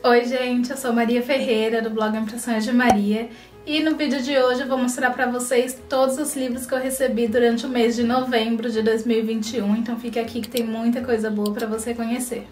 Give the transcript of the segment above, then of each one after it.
Oi gente, eu sou Maria Ferreira do blog Impressões de Maria e no vídeo de hoje eu vou mostrar pra vocês todos os livros que eu recebi durante o mês de novembro de 2021, então fique aqui que tem muita coisa boa pra você conhecer.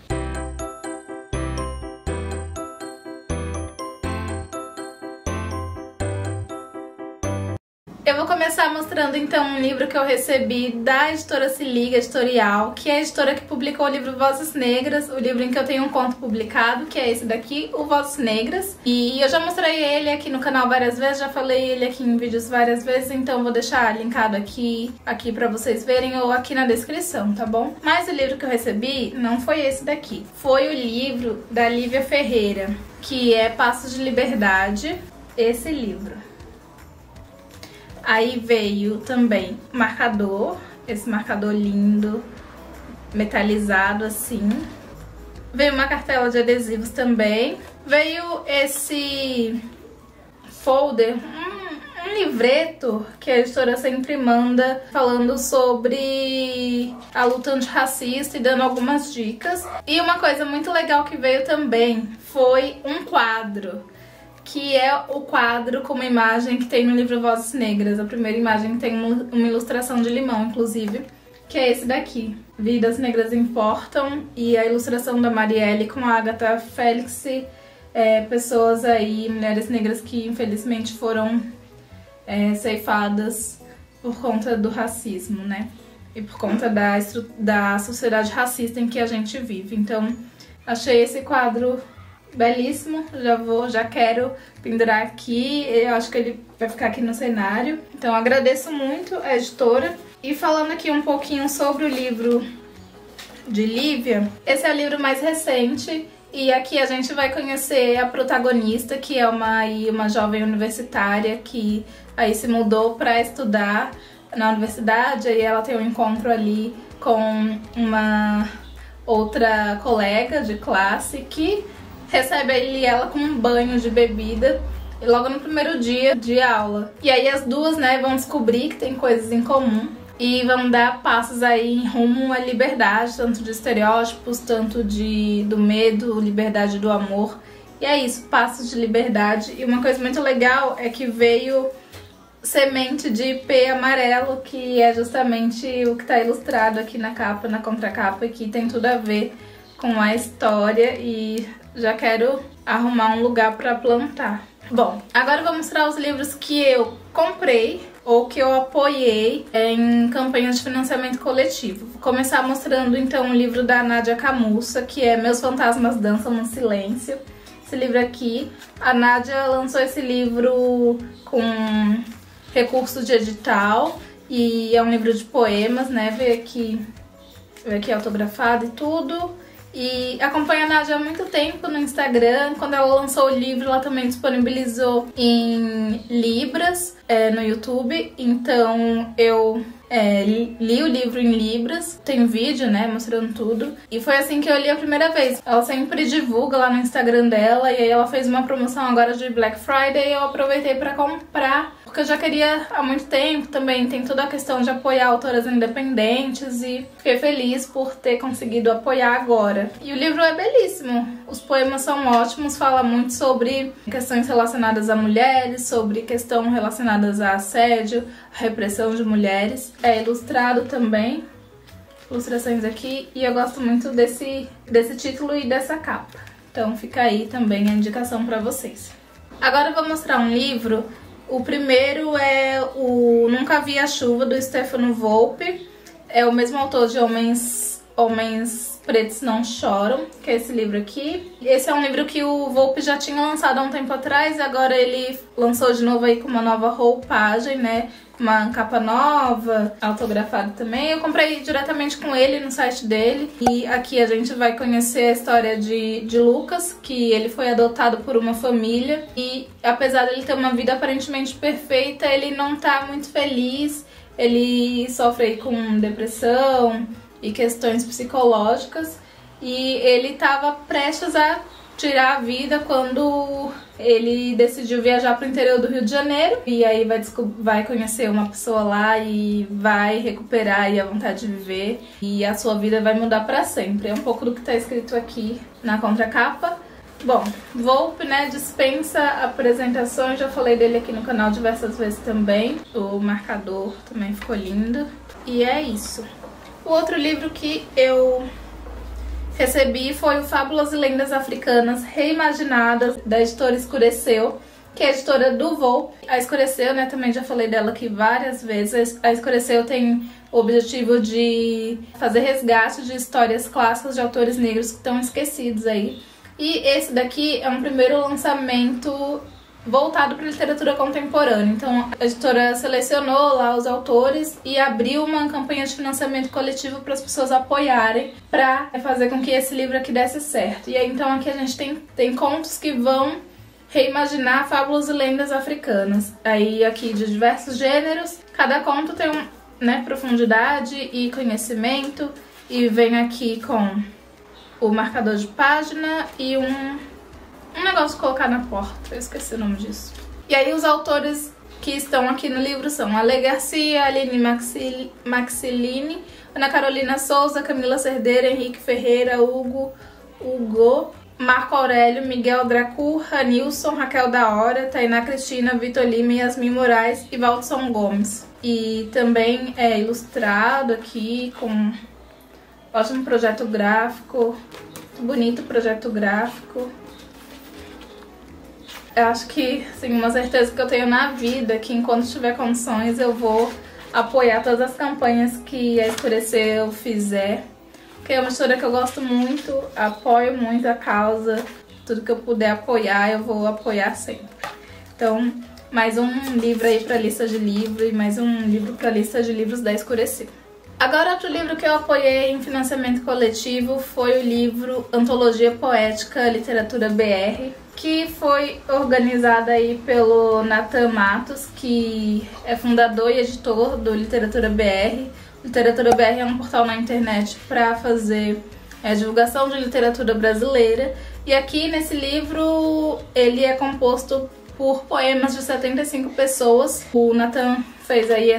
Eu vou começar mostrando então um livro que eu recebi da editora Se Liga Editorial, que é a editora que publicou o livro Vozes Negras, o livro em que eu tenho um conto publicado, que é esse daqui, o Vozes Negras. E eu já mostrei ele aqui no canal várias vezes, já falei ele aqui em vídeos várias vezes, então vou deixar linkado aqui pra vocês verem ou aqui na descrição, tá bom? Mas o livro que eu recebi não foi esse daqui, foi o livro da Lívia Ferreira, que é Passos de Liberdade, esse livro. Aí veio também marcador, esse marcador lindo, metalizado assim. Veio uma cartela de adesivos também. Veio esse folder, um livreto que a editora sempre manda falando sobre a luta antirracista e dando algumas dicas. E uma coisa muito legal que veio também foi um quadro, que é o quadro com uma imagem que tem no livro Vozes Negras. A primeira imagem tem uma ilustração de limão, inclusive, que é esse daqui. Vidas Negras Importam, e a ilustração da Marielle com a Agatha Félix, pessoas aí, mulheres negras que infelizmente foram ceifadas por conta do racismo, né? E por conta da sociedade racista em que a gente vive. Então, achei esse quadro belíssimo, já quero pendurar aqui, eu acho que ele vai ficar aqui no cenário. Então agradeço muito a editora. E falando aqui um pouquinho sobre o livro de Lívia, esse é o livro mais recente e aqui a gente vai conhecer a protagonista, que é uma jovem universitária que aí se mudou para estudar na universidade, e ela tem um encontro ali com uma outra colega de classe que recebe ela com um banho de bebida logo no primeiro dia de aula. E aí as duas, vão descobrir que tem coisas em comum e vão dar passos aí em rumo à liberdade, tanto de estereótipos, tanto do medo, liberdade do amor. E é isso, passos de liberdade. E uma coisa muito legal é que veio semente de ipê amarelo, que é justamente o que está ilustrado aqui na capa, na contracapa, e que tem tudo a ver com a história, e já quero arrumar um lugar para plantar. Bom, agora eu vou mostrar os livros que eu comprei ou que eu apoiei em campanhas de financiamento coletivo. Vou começar mostrando então o livro da Nádia Camussa, que é Meus Fantasmas Dançam no Silêncio. Esse livro aqui, a Nádia lançou esse livro com recurso de edital e é um livro de poemas, veio aqui autografado e tudo. E acompanho a Nádia há muito tempo no Instagram. Quando ela lançou o livro, ela também disponibilizou em Libras no YouTube. Então eu li o livro em Libras. Tem vídeo, mostrando tudo. E foi assim que eu li a primeira vez. Ela sempre divulga lá no Instagram dela. E aí ela fez uma promoção agora de Black Friday e eu aproveitei pra comprar, porque eu já queria há muito tempo também. Tem toda a questão de apoiar autoras independentes e fiquei feliz por ter conseguido apoiar agora. E o livro é belíssimo, os poemas são ótimos, fala muito sobre questões relacionadas a mulheres, sobre questões relacionadas a assédio, a repressão de mulheres. É ilustrado também, ilustrações aqui, e eu gosto muito desse título e dessa capa. Então fica aí também a indicação pra vocês. Agora eu vou mostrar um livro. O primeiro é o Nunca Vi a Chuva, do Stefano Volpe. É o mesmo autor de Homens Pretos Não Choram, que é esse livro aqui. Esse é um livro que o Volpe já tinha lançado há um tempo atrás, e agora ele lançou de novo aí com uma nova roupagem, uma capa nova, autografado também. Eu comprei diretamente com ele no site dele. E aqui a gente vai conhecer a história de Lucas, que ele foi adotado por uma família. E apesar dele ter uma vida aparentemente perfeita, ele não tá muito feliz. Ele sofre aí com depressão e questões psicológicas. E ele tava prestes a tirar a vida quando ele decidiu viajar para o interior do Rio de Janeiro, e aí vai conhecer uma pessoa lá e vai recuperar aí a vontade de viver, e a sua vida vai mudar para sempre. É um pouco do que está escrito aqui na contracapa. Bom, Volpe, né, dispensa apresentações, já falei dele aqui no canal diversas vezes também. O marcador também ficou lindo. E é isso. O outro livro que eu recebi foi o Fábulas e Lendas Africanas Reimaginadas, da editora Escureceu, que é a editora do Volpe. A Escureceu, né, também já falei dela aqui várias vezes. A Escureceu tem o objetivo de fazer resgate de histórias clássicas de autores negros que estão esquecidos aí. E esse daqui é um primeiro lançamento voltado para literatura contemporânea. Então a editora selecionou lá os autores e abriu uma campanha de financiamento coletivo para as pessoas apoiarem, para fazer com que esse livro aqui desse certo. E aí então aqui a gente tem contos que vão reimaginar fábulas e lendas africanas. Aí aqui de diversos gêneros, cada conto tem profundidade e conhecimento, e vem aqui com o marcador de página e um negócio de colocar na porta, eu esqueci o nome disso. E aí os autores que estão aqui no livro são Ale Garcia, Aline Maxilini, Ana Carolina Souza, Camila Cerdeira, Henrique Ferreira, Hugo, Marco Aurélio, Miguel Dracu, Ranilson, Raquel da Hora, Tainá Cristina, Vitor Lima, Yasmin Moraes e Valdson Gomes. E também é ilustrado aqui com ótimo projeto gráfico, bonito projeto gráfico. Eu acho que, assim, uma certeza que eu tenho na vida, que enquanto tiver condições eu vou apoiar todas as campanhas que a Escureceu fizer, porque é uma história que eu gosto muito, apoio muito a causa, tudo que eu puder apoiar eu vou apoiar sempre. Então, mais um livro aí pra lista de livros e mais um livro pra lista de livros da Escureceu. Agora, outro livro que eu apoiei em financiamento coletivo foi o livro Antologia Poética Literatura BR, que foi organizada aí pelo Nathan Matos, que é fundador e editor do Literatura BR. Literatura BR é um portal na internet para fazer divulgação de literatura brasileira. E aqui nesse livro ele é composto por poemas de 75 pessoas. O Nathan fez aí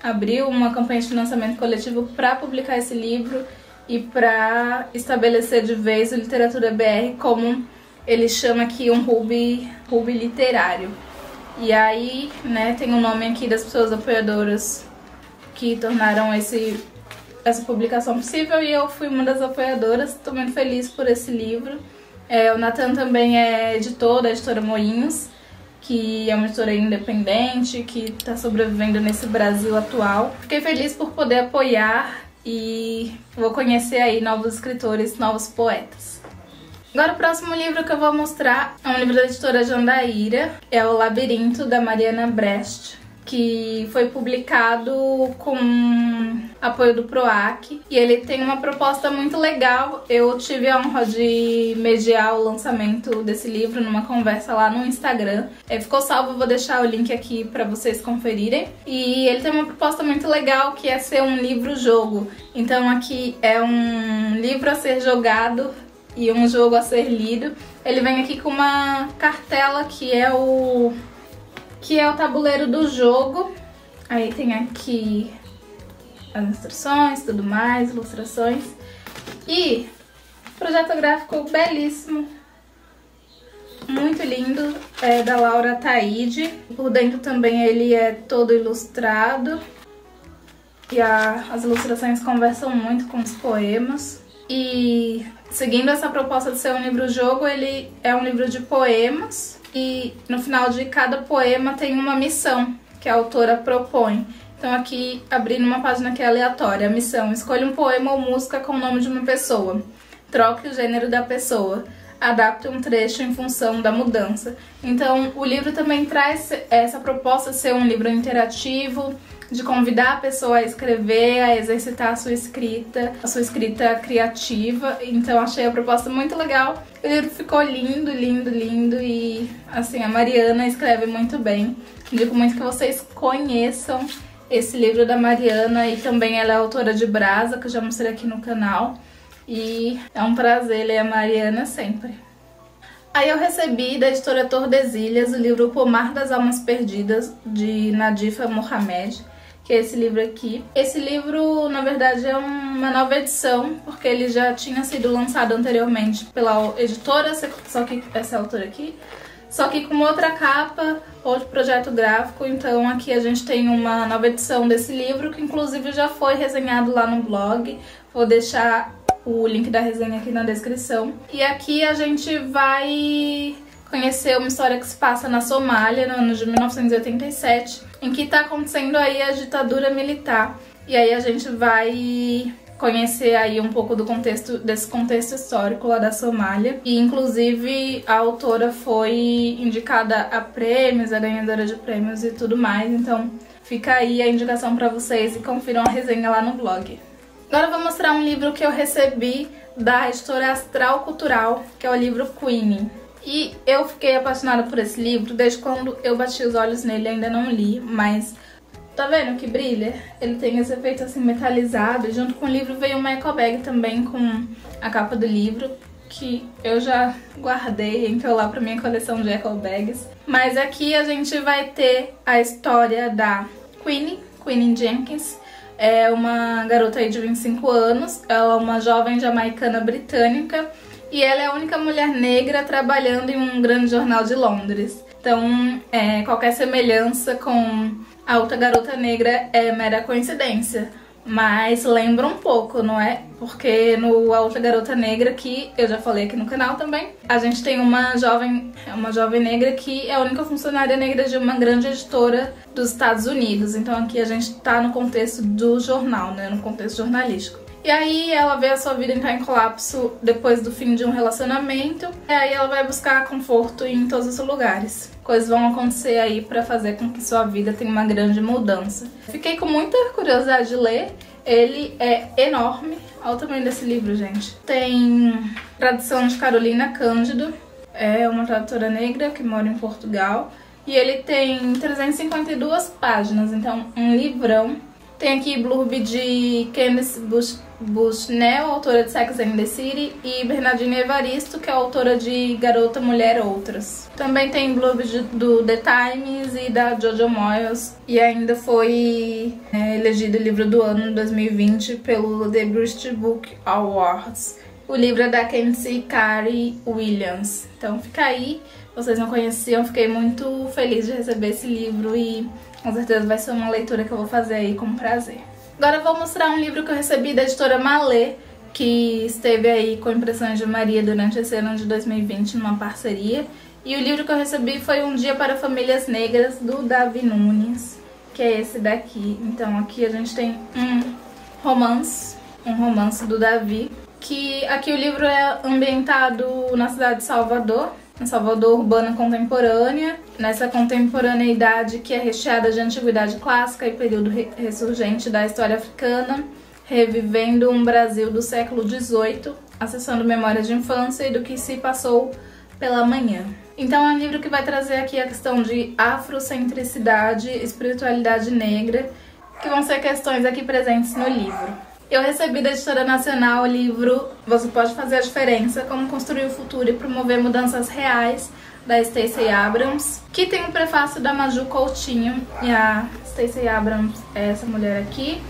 abriu uma campanha de financiamento coletivo para publicar esse livro e para estabelecer de vez o Literatura BR como ele chama aqui um hub literário. E aí, né, tem o nome aqui das pessoas apoiadoras que tornaram essa publicação possível, e eu fui uma das apoiadoras. Estou muito feliz por esse livro. O Nathan também é editor da editora Moinhos, que é uma editora independente, que está sobrevivendo nesse Brasil atual. Fiquei feliz por poder apoiar e vou conhecer aí novos escritores, novos poetas. Agora o próximo livro que eu vou mostrar é um livro da editora Jandaíra, é O Labirinto, da Mariana Brecht, que foi publicado com apoio do PROAC, e ele tem uma proposta muito legal. Eu tive a honra de mediar o lançamento desse livro numa conversa lá no Instagram. Ficou salvo, vou deixar o link aqui para vocês conferirem. E ele tem uma proposta muito legal, que é ser um livro-jogo. Então aqui é um livro a ser jogado e um jogo a ser lido. Ele vem aqui com uma cartela que é o tabuleiro do jogo. Aí tem aqui as instruções, tudo mais, ilustrações. E projeto gráfico belíssimo, muito lindo, é da Laura Taide. Por dentro também ele é todo ilustrado. E as ilustrações conversam muito com os poemas. E seguindo essa proposta de ser um livro-jogo, ele é um livro de poemas. E no final de cada poema tem uma missão que a autora propõe. Então aqui, abrindo uma página que é aleatória, a missão: escolha um poema ou música com o nome de uma pessoa. Troque o gênero da pessoa. Adapte um trecho em função da mudança. Então o livro também traz essa proposta de ser um livro interativo, de convidar a pessoa a escrever, a exercitar a sua escrita criativa. Então achei a proposta muito legal. O livro ficou lindo, lindo, lindo, e assim, a Mariana escreve muito bem. Indico muito que vocês conheçam esse livro da Mariana, e também ela é autora de Brasa, que eu já mostrei aqui no canal. E é um prazer ler a Mariana sempre. Aí eu recebi da editora Tordesilhas o livro O Pomar das Almas Perdidas, de Nadifa Mohamed, que é esse livro aqui. Esse livro, na verdade, é uma nova edição, porque ele já tinha sido lançado anteriormente pela editora, só que essa autora aqui, só que com outra capa, outro projeto gráfico. Então aqui a gente tem uma nova edição desse livro, que inclusive já foi resenhado lá no blog. Vou deixar o link da resenha aqui na descrição. E aqui a gente vai conhecer uma história que se passa na Somália, no ano de 1987, em que está acontecendo aí a ditadura militar. E aí a gente vai conhecer aí um pouco desse contexto histórico lá da Somália. E inclusive a autora foi indicada a prêmios, a ganhadora de prêmios e tudo mais. Então fica aí a indicação para vocês e confiram a resenha lá no blog. Agora eu vou mostrar um livro que eu recebi da editora Astral Cultural, que é o livro Queenie. E eu fiquei apaixonada por esse livro desde quando eu bati os olhos nele, ainda não li, mas tá vendo que brilha? Ele tem esse efeito assim metalizado. Junto com o livro veio uma eco bag também com a capa do livro, que eu já guardei, entrou lá pra minha coleção de eco bags. Mas aqui a gente vai ter a história da Queenie Jenkins. É uma garota aí de 25 anos, ela é uma jovem jamaicana britânica e ela é a única mulher negra trabalhando em um grande jornal de Londres. Então, qualquer semelhança com a outra garota negra é mera coincidência. Mas lembra um pouco, não é? Porque no A Outra Garota Negra, que eu já falei aqui no canal também, a gente tem uma jovem negra que é a única funcionária negra de uma grande editora dos Estados Unidos. Então aqui a gente tá no contexto do jornal, né? No contexto jornalístico. E aí ela vê a sua vida entrar em colapso depois do fim de um relacionamento. E aí ela vai buscar conforto em todos os lugares. Coisas vão acontecer aí pra fazer com que sua vida tenha uma grande mudança. Fiquei com muita curiosidade de ler. Ele é enorme. Olha o tamanho desse livro, gente. Tem tradução de Carolina Cândido. É uma tradutora negra que mora em Portugal. E ele tem 352 páginas, então um livrão. Tem aqui blurb de Candice Bushnell, autora de Sex and the City, e Bernardina Evaristo, que é autora de Garota, Mulher, Outras. Também tem blurb do The Times e da Jojo Moyes, e ainda foi elegido livro do ano 2020 pelo The British Book Awards. O livro é da Kenzie Carey Williams. Então fica aí, vocês não conheciam, fiquei muito feliz de receber esse livro e com certeza vai ser uma leitura que eu vou fazer aí com prazer. Agora eu vou mostrar um livro que eu recebi da editora Malê, que esteve aí com Impressões de Maria durante esse ano de 2020 numa parceria. E o livro que eu recebi foi Um Dia para Famílias Negras, do Davi Nunes, que é esse daqui. Então aqui a gente tem um romance do Davi, que aqui o livro é ambientado na cidade de Salvador, em Salvador urbana contemporânea, nessa contemporaneidade que é recheada de antiguidade clássica e período ressurgente da história africana, revivendo um Brasil do século XVIII, acessando memórias de infância e do que se passou pela manhã. Então é um livro que vai trazer aqui a questão de afrocentricidade, espiritualidade negra, que vão ser questões aqui presentes no livro. Eu recebi da Editora Nacional o livro Você Pode Fazer a Diferença, Como Construir o Futuro e Promover Mudanças Reais, da Stacey Abrams, que tem um prefácio da Maju Coutinho, e a Stacey Abrams é essa mulher aqui.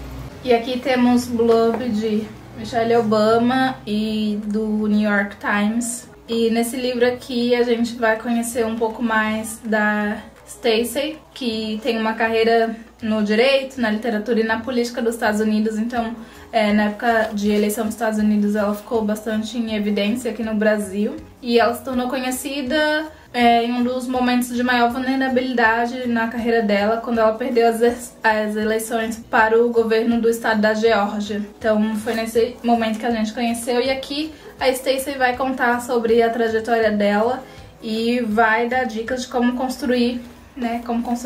E aqui temos blurb de Michelle Obama e do New York Times. E nesse livro aqui a gente vai conhecer um pouco mais da Stacey, que tem uma carreira no direito, na literatura e na política dos Estados Unidos. Então, na época de eleição dos Estados Unidos, ela ficou bastante em evidência aqui no Brasil. E ela se tornou conhecida em um dos momentos de maior vulnerabilidade na carreira dela, quando ela perdeu as eleições para o governo do estado da Geórgia. Então, foi nesse momento que a gente conheceu. E aqui a Stacey vai contar sobre a trajetória dela e vai dar dicas de como construir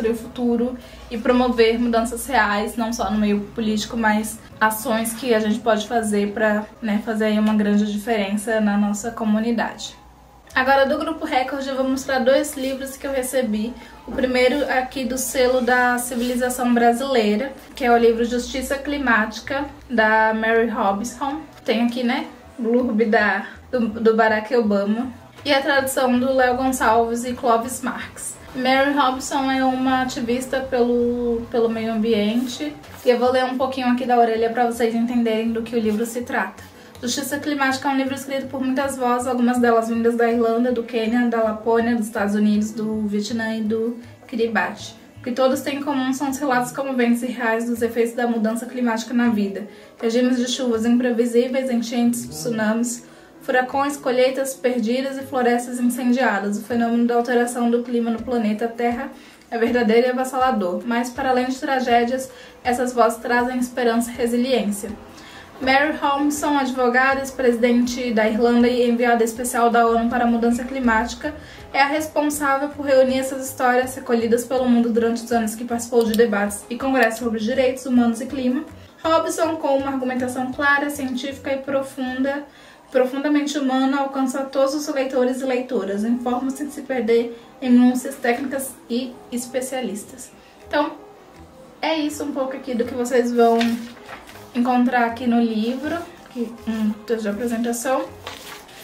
o futuro e promover mudanças reais, não só no meio político, mas ações que a gente pode fazer para fazer aí uma grande diferença na nossa comunidade. Agora, do Grupo Record, eu vou mostrar dois livros que eu recebi. O primeiro aqui do selo da Civilização Brasileira, que é o livro Justiça Climática, da Mary Robinson. Tem aqui, blurb do Barack Obama. e a tradução do Léo Gonçalves e Clovis Marx. Mary Robson é uma ativista pelo meio ambiente e eu vou ler um pouquinho aqui da orelha para vocês entenderem do que o livro se trata. Justiça Climática é um livro escrito por muitas vozes, algumas delas vindas da Irlanda, do Quênia, da Lapônia, dos Estados Unidos, do Vietnã e do Kiribati. O que todos têm em comum são os relatos comoventes e reais dos efeitos da mudança climática na vida. Regimes de chuvas imprevisíveis, enchentes, tsunamis, furacões, colheitas perdidas e florestas incendiadas. O fenômeno da alteração do clima no planeta Terra é verdadeiro e avassalador, mas para além de tragédias, essas vozes trazem esperança e resiliência. Mary Robson, advogada, ex-presidente da Irlanda e enviada especial da ONU para a mudança climática, é a responsável por reunir essas histórias recolhidas pelo mundo durante os anos que participou de debates e congressos sobre direitos humanos e clima. Robson, com uma argumentação clara, científica e profundamente humana, alcança todos os leitores e leitoras, informa sem se perder em minúcias técnicas e especialistas. Então, é isso um pouco aqui do que vocês vão encontrar aqui no livro, um texto de apresentação.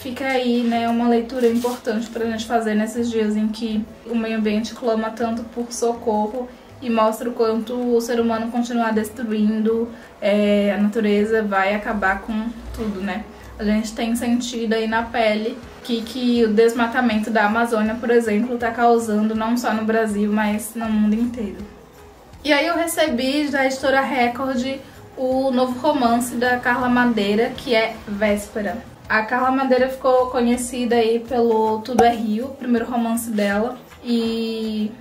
Fica aí, né, uma leitura importante para a gente fazer nesses dias em que o meio ambiente clama tanto por socorro e mostra o quanto o ser humano continuar destruindo a natureza vai acabar com tudo, né? A gente tem sentido aí na pele que o desmatamento da Amazônia, por exemplo, está causando não só no Brasil, mas no mundo inteiro. E aí eu recebi da editora Record o novo romance da Carla Madeira, que é Véspera. A Carla Madeira ficou conhecida aí pelo Tudo é Rio, o primeiro romance dela, e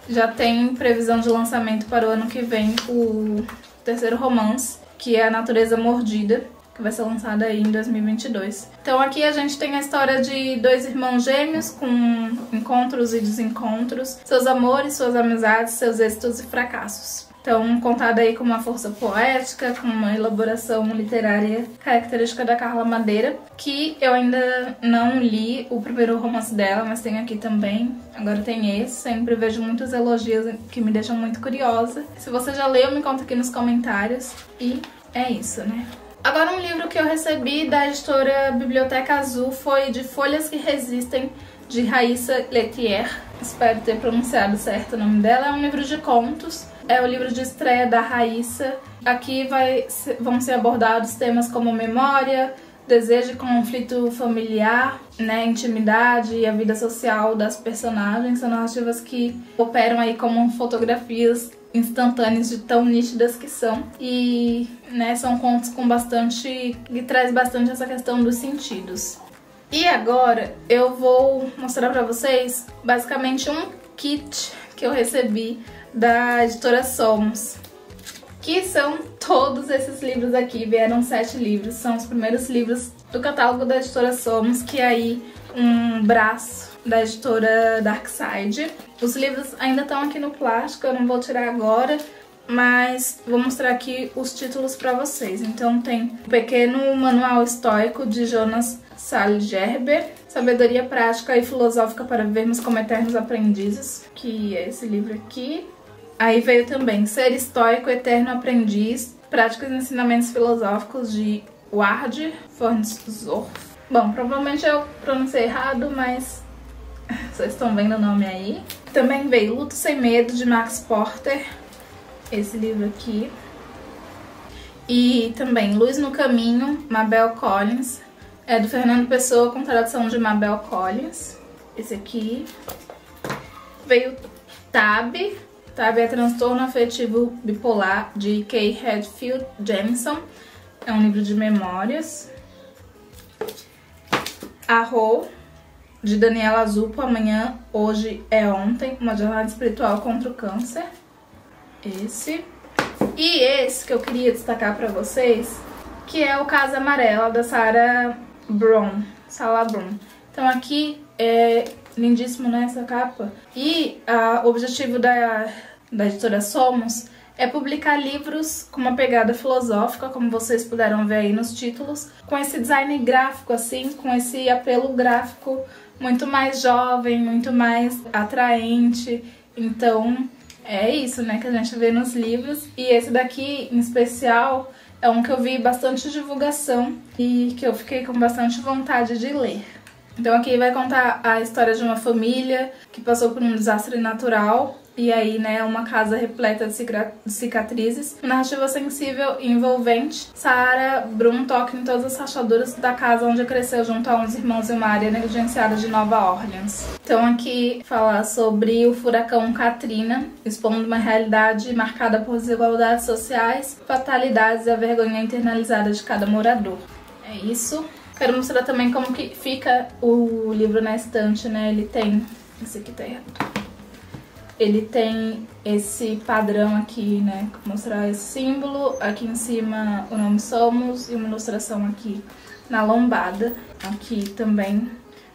já tem previsão de lançamento para o ano que vem o terceiro romance, que é A Natureza Mordida, que vai ser lançado aí em 2022. Então aqui a gente tem a história de dois irmãos gêmeos com encontros e desencontros, seus amores, suas amizades, seus êxitos e fracassos. Então, contada aí com uma força poética, com uma elaboração literária característica da Carla Madeira, que eu ainda não li o primeiro romance dela, mas tem aqui também. Agora tem esse, sempre vejo muitos elogios que me deixam muito curiosa. Se você já leu, me conta aqui nos comentários. E é isso, né? Agora um livro que eu recebi da editora Biblioteca Azul foi De Folhas que Resistem, de Raíssa Lethier. Espero ter pronunciado certo o nome dela. É um livro de contos. É o livro de estreia da Raíssa. Aqui vão ser abordados temas como memória, desejo e conflito familiar, né, intimidade e a vida social das personagens. São narrativas que operam aí como fotografias instantâneas de tão nítidas que são. E, né, são contos com bastante... que traz bastante essa questão dos sentidos. E agora eu vou mostrar pra vocês basicamente um kit que eu recebi da editora Somos, que são todos esses livros aqui. Vieram 7 livros, são os primeiros livros do catálogo da editora Somos, que é aí um braço da editora Darkside. Os livros ainda estão aqui no plástico, eu não vou tirar agora, mas vou mostrar aqui os títulos para vocês. Então tem o Pequeno Manual Estoico, de Jonas Salgerber, Sabedoria Prática e Filosófica para Vivermos como Eternos Aprendizes, que é esse livro aqui. Aí veio também Ser Estoico, Eterno Aprendiz, Práticas e Ensinamentos Filosóficos, de Ward Fornzorf. Bom, provavelmente eu pronunciei errado, mas vocês estão vendo o nome aí. Também veio Luto Sem Medo, de Max Porter, esse livro aqui. E também Luz no Caminho, Mabel Collins, é do Fernando Pessoa, com tradução de Mabel Collins. Esse aqui. Veio Tab é Transtorno Afetivo Bipolar, de Kay Redfield Jamison. É um livro de memórias. Arro, de Daniela Azupo, Amanhã, Hoje é Ontem, uma jornada espiritual contra o câncer. Esse. E esse que eu queria destacar pra vocês, que é o Casa Amarela, da Sala Brown. Então aqui é lindíssimo, né, essa capa. E o objetivo da editora Somos é publicar livros com uma pegada filosófica, como vocês puderam ver aí nos títulos, com esse design gráfico, assim, com esse apelo gráfico muito mais jovem, muito mais atraente. Então é isso, né, que a gente vê nos livros. E esse daqui, em especial, é um que eu vi bastante divulgação e que eu fiquei com bastante vontade de ler. Então aqui vai contar a história de uma família que passou por um desastre natural. E aí, né, uma casa repleta de cicatrizes. Uma narrativa sensível e envolvente. Sarah Brum toca em todas as rachaduras da casa onde cresceu junto a 11 irmãos em uma área negligenciada de Nova Orleans. Então aqui fala sobre o furacão Katrina, expondo uma realidade marcada por desigualdades sociais, fatalidades e a vergonha internalizada de cada morador. É isso. Quero mostrar também como que fica o livro na estante, né? Ele tem... Esse aqui tá errado. Ele tem esse padrão aqui, né? Mostrar esse símbolo. Aqui em cima o nome Somos e uma ilustração aqui na lombada. Aqui também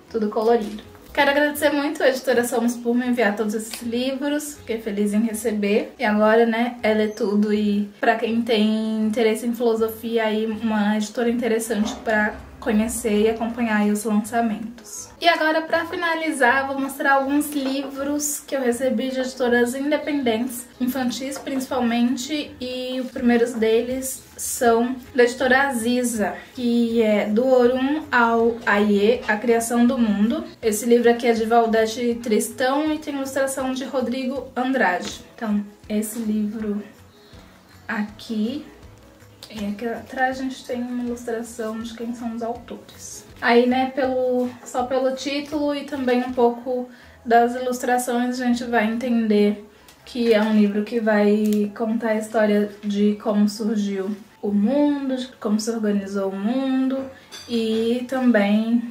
tudo colorido. Quero agradecer muito a editora Somos por me enviar todos esses livros. Fiquei feliz em receber. E agora, né, ela é tudo. E pra quem tem interesse em filosofia, aí uma editora interessante pra conhecer e acompanhar aí os lançamentos. E agora, para finalizar, vou mostrar alguns livros que eu recebi de editoras independentes, infantis principalmente, e os primeiros deles são da editora Aziza, que é Do Orum ao Aie, A Criação do Mundo. Esse livro aqui é de Valdete Tristão e tem ilustração de Rodrigo Andrade. Então, esse livro aqui... E aqui atrás a gente tem uma ilustração de quem são os autores. Aí, né, só pelo título e também um pouco das ilustrações a gente vai entender que é um livro que vai contar a história de como surgiu o mundo, de como se organizou o mundo e também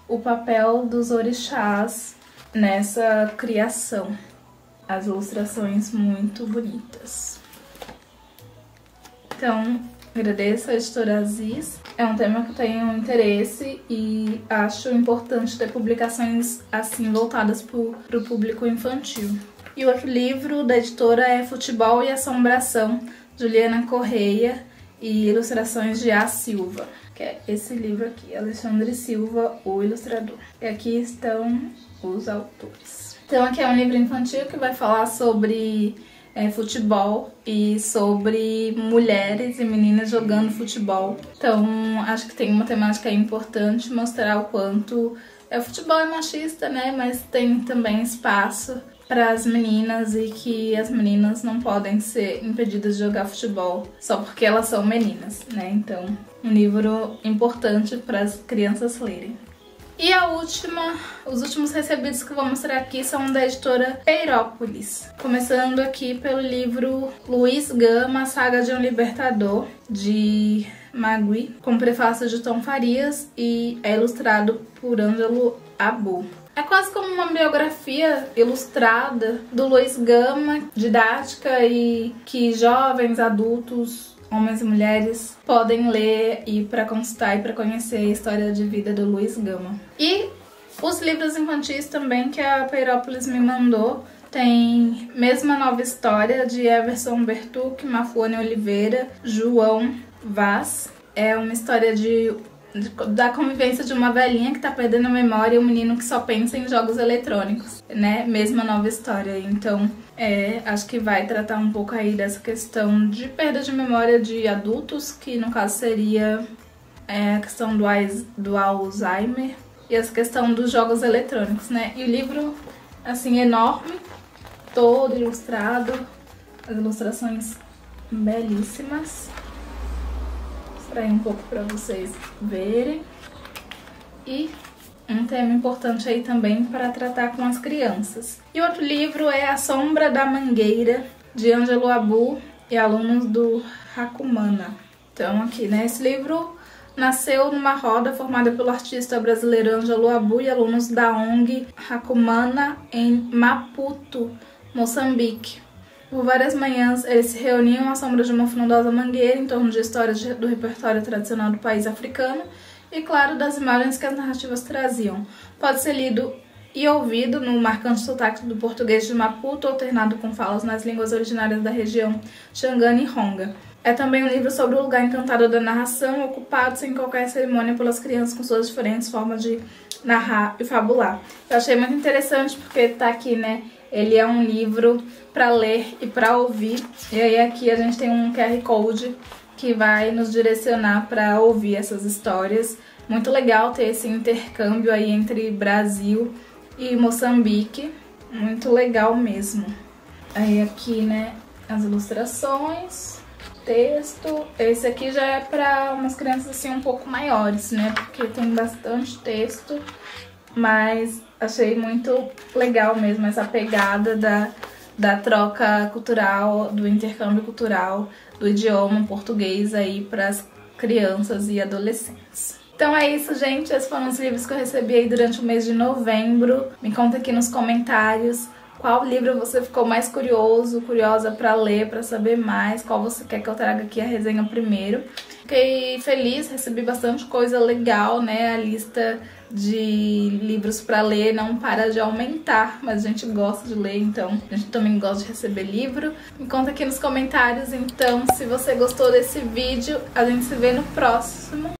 o papel dos orixás nessa criação. As ilustrações muito bonitas. Então, agradeço a editora Aziz. É um tema que eu tenho interesse e acho importante ter publicações assim voltadas para o público infantil. E o outro livro da editora é Futebol e Assombração, Juliana Correia e ilustrações de A. Silva, que é esse livro aqui, Alexandre Silva, o ilustrador. E aqui estão os autores. Então aqui é um livro infantil que vai falar sobre futebol e sobre mulheres e meninas jogando futebol. Então, acho que tem uma temática importante, mostrar o quanto o futebol é machista, né? Mas tem também espaço para as meninas e que as meninas não podem ser impedidas de jogar futebol só porque elas são meninas, né? Então, um livro importante para as crianças lerem. E os últimos recebidos que eu vou mostrar aqui são da editora Peirópolis. Começando aqui pelo livro Luiz Gama, A Saga de um Libertador, de Magui, com prefácio de Tom Farias e é ilustrado por Ângelo Abu. É quase como uma biografia ilustrada do Luiz Gama, didática e que jovens, adultos, homens e mulheres podem ler e para consultar e para conhecer a história de vida do Luiz Gama. E os livros infantis também que a Peirópolis me mandou, tem Mesma Nova História, de Everson Bertucci, Mafuane Oliveira, João Vaz. É uma história da convivência de uma velhinha que tá perdendo a memória e um menino que só pensa em jogos eletrônicos, né? Mesma Nova História. Então, acho que vai tratar um pouco aí dessa questão de perda de memória de adultos, que no caso seria a questão do Alzheimer e essa questão dos jogos eletrônicos, né? E o livro, assim, enorme, todo ilustrado, as ilustrações belíssimas. Aí um pouco para vocês verem. E um tema importante aí também para tratar com as crianças. E outro livro é A Sombra da Mangueira, de Ângelo Abu e alunos do Racumana. Então aqui, né, esse livro nasceu numa roda formada pelo artista brasileiro Ângelo Abu e alunos da ONG Racumana em Maputo, Moçambique. Por várias manhãs, eles se reuniam à sombra de uma frondosa mangueira em torno de histórias do repertório tradicional do país africano e, claro, das imagens que as narrativas traziam. Pode ser lido e ouvido no marcante sotaque do português de Maputo, alternado com falas nas línguas originárias da região Xangana e Ronga. É também um livro sobre o lugar encantado da narração, ocupado sem qualquer cerimônia pelas crianças com suas diferentes formas de narrar e fabular. Eu achei muito interessante porque tá aqui, né? Ele é um livro para ler e para ouvir. E aí aqui a gente tem um QR Code que vai nos direcionar para ouvir essas histórias Muito legal ter esse intercâmbio aí entre Brasil e Moçambique. Muito legal mesmo. Aí aqui, né, as ilustrações, texto. Esse aqui já é para umas crianças assim um pouco maiores, né, porque tem bastante texto. Mas achei muito legal mesmo essa pegada da troca cultural, do intercâmbio cultural, do idioma português aí para as crianças e adolescentes. Então é isso, gente. Esses foram os livros que eu recebi aí durante o mês de novembro. Me conta aqui nos comentários qual livro você ficou mais curiosa para ler, para saber mais, qual você quer que eu traga aqui a resenha primeiro. Fiquei feliz, recebi bastante coisa legal, né? A lista de livros para ler não para de aumentar, mas a gente gosta de ler, então a gente também gosta de receber livro. Me conta aqui nos comentários, então, se você gostou desse vídeo. A gente se vê no próximo.